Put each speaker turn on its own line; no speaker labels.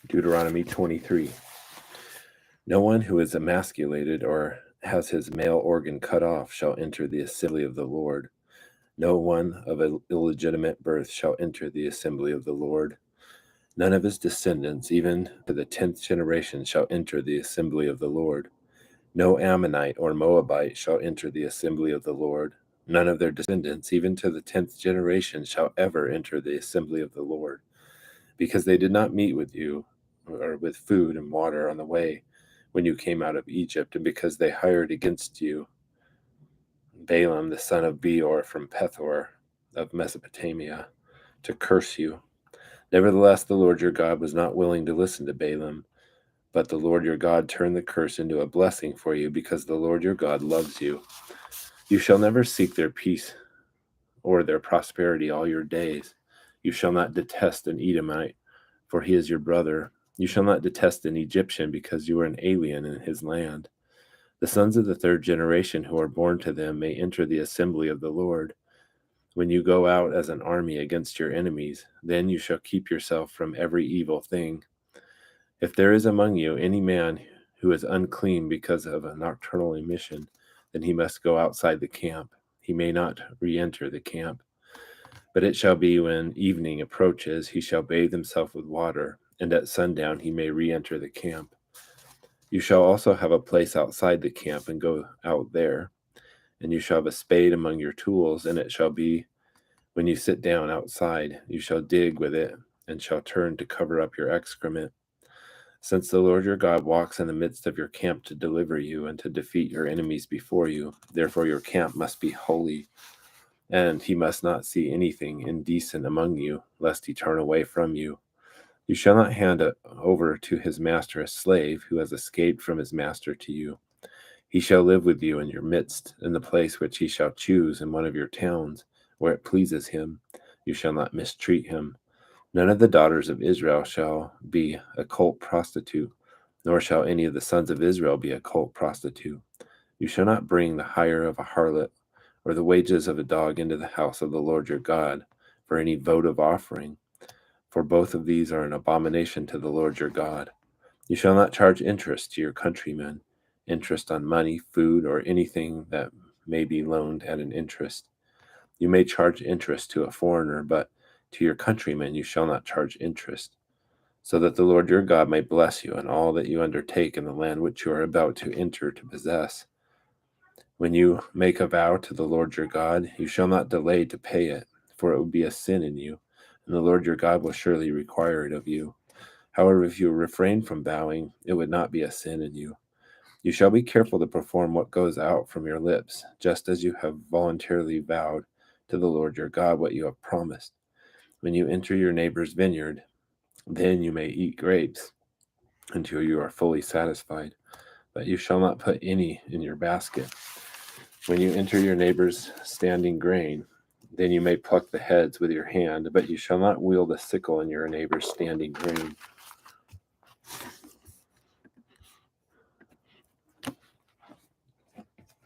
Deuteronomy 23. No one who is emasculated or has his male organ cut off shall enter the assembly of the Lord. No one of illegitimate birth shall enter the assembly of the Lord. None of his descendants, even to the 10th generation, shall enter the assembly of the Lord. No Ammonite or Moabite shall enter the assembly of the Lord. None of their descendants, even to the 10th generation, shall ever enter the assembly of the Lord, because they did not meet with you or with food and water on the way when you came out of Egypt, and because they hired against you Balaam the son of Beor from Pethor of Mesopotamia to curse you. Nevertheless, the Lord your God was not willing to listen to Balaam, but the Lord your God turned the curse into a blessing for you, because the Lord your God loves you. You shall never seek their peace or their prosperity all your days. You shall not detest an Edomite, for he is your brother. You shall not detest an Egyptian, because you are an alien in his land. The sons of the third generation who are born to them may enter the assembly of the Lord. When you go out as an army against your enemies, then you shall keep yourself from every evil thing. If there is among you any man who is unclean because of a nocturnal emission, then he must go outside the camp. He may not re-enter the camp. But it shall be when evening approaches, he shall bathe himself with water, and at sundown he may re-enter the camp. You shall also have a place outside the camp, and go out there. And you shall have a spade among your tools, and it shall be, when you sit down outside, you shall dig with it, and shall turn to cover up your excrement. Since the Lord your God walks in the midst of your camp to deliver you and to defeat your enemies before you, therefore your camp must be holy, and he must not see anything indecent among you, lest he turn away from you. You shall not hand over to his master a slave who has escaped from his master to you. He shall live with you in your midst, in the place which he shall choose in one of your towns, where it pleases him. You shall not mistreat him. None of the daughters of Israel shall be a cult prostitute, nor shall any of the sons of Israel be a cult prostitute. You shall not bring the hire of a harlot or the wages of a dog into the house of the Lord your God for any votive offering, for both of these are an abomination to the Lord your God. You shall not charge interest to your countrymen, interest on money, food, or anything that may be loaned at an interest. You may charge interest to a foreigner, but to your countrymen you shall not charge interest, so that the Lord your God may bless you in all that you undertake in the land which you are about to enter to possess. When you make a vow to the Lord your God, you shall not delay to pay it, for it would be a sin in you, and the Lord your God will surely require it of you. However, if you refrain from vowing, it would not be a sin in you. You shall be careful to perform what goes out from your lips, just as you have voluntarily vowed to the Lord your God what you have promised. When you enter your neighbor's vineyard, then you may eat grapes until you are fully satisfied, but you shall not put any in your basket. When you enter your neighbor's standing grain, then you may pluck the heads with your hand, but you shall not wield a sickle in your neighbor's standing grain.